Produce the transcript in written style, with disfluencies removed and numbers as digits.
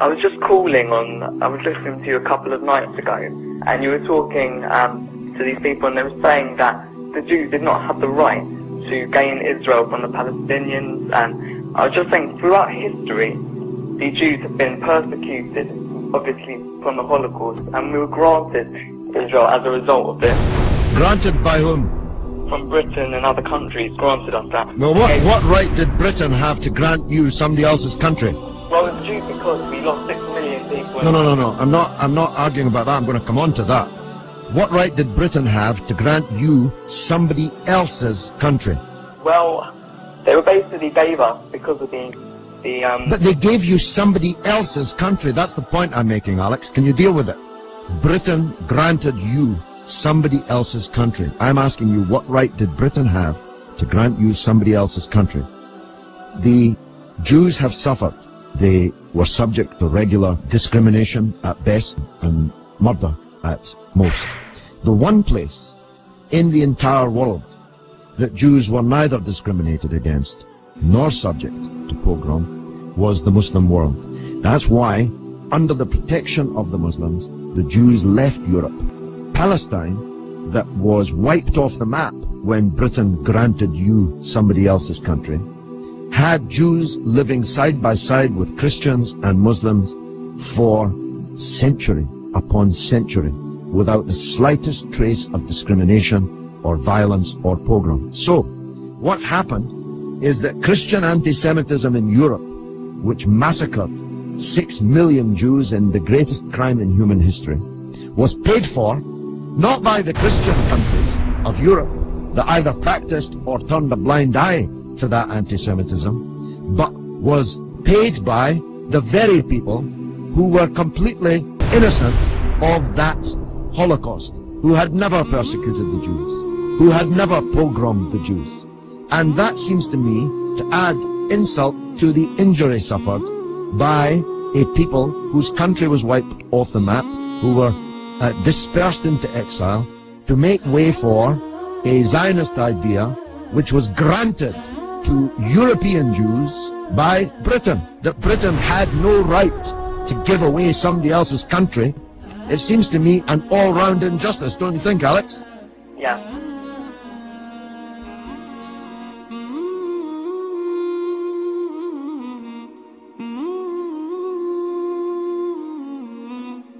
I was just calling I was listening to you a couple of nights ago, and you were talking to these people, and they were saying that the Jews did not have the right to gain Israel from the Palestinians, and I was just saying, throughout history, the Jews have been persecuted, obviously, from the Holocaust, and we were granted Israel as a result of this. Granted by whom? From Britain and other countries granted us that. Well, what right did Britain have to grant you somebody else's country? Well, it's due because we lost 6 million people. No. I'm not arguing about that. I'm going to come on to that. What right did Britain have to grant you somebody else's country? Well, they were basically gave us because of the But they gave you somebody else's country. That's the point I'm making, Alex. Can you deal with it? Britain granted you somebody else's country. I'm asking you, what right did Britain have to grant you somebody else's country? The Jews have suffered. They were subject to regular discrimination at best and murder at most. The one place in the entire world that Jews were neither discriminated against nor subject to pogrom was the Muslim world. That's why, under the protection of the Muslims, the Jews left Europe. Palestine, that was wiped off the map when Britain granted you somebody else's country, had Jews living side by side with Christians and Muslims for century upon century without the slightest trace of discrimination or violence or pogrom. So, what's happened is that Christian anti-Semitism in Europe, which massacred 6 million Jews in the greatest crime in human history, was paid for not by the Christian countries of Europe that either practiced or turned a blind eye to that anti-Semitism, but was paid by the very people who were completely innocent of that Holocaust, who had never persecuted the Jews, who had never pogromed the Jews. And that seems to me to add insult to the injury suffered by a people whose country was wiped off the map, who were dispersed into exile, to make way for a Zionist idea which was granted to European Jews by Britain, that Britain had no right to give away somebody else's country. It seems to me an all-round injustice, don't you think, Alex? Yeah.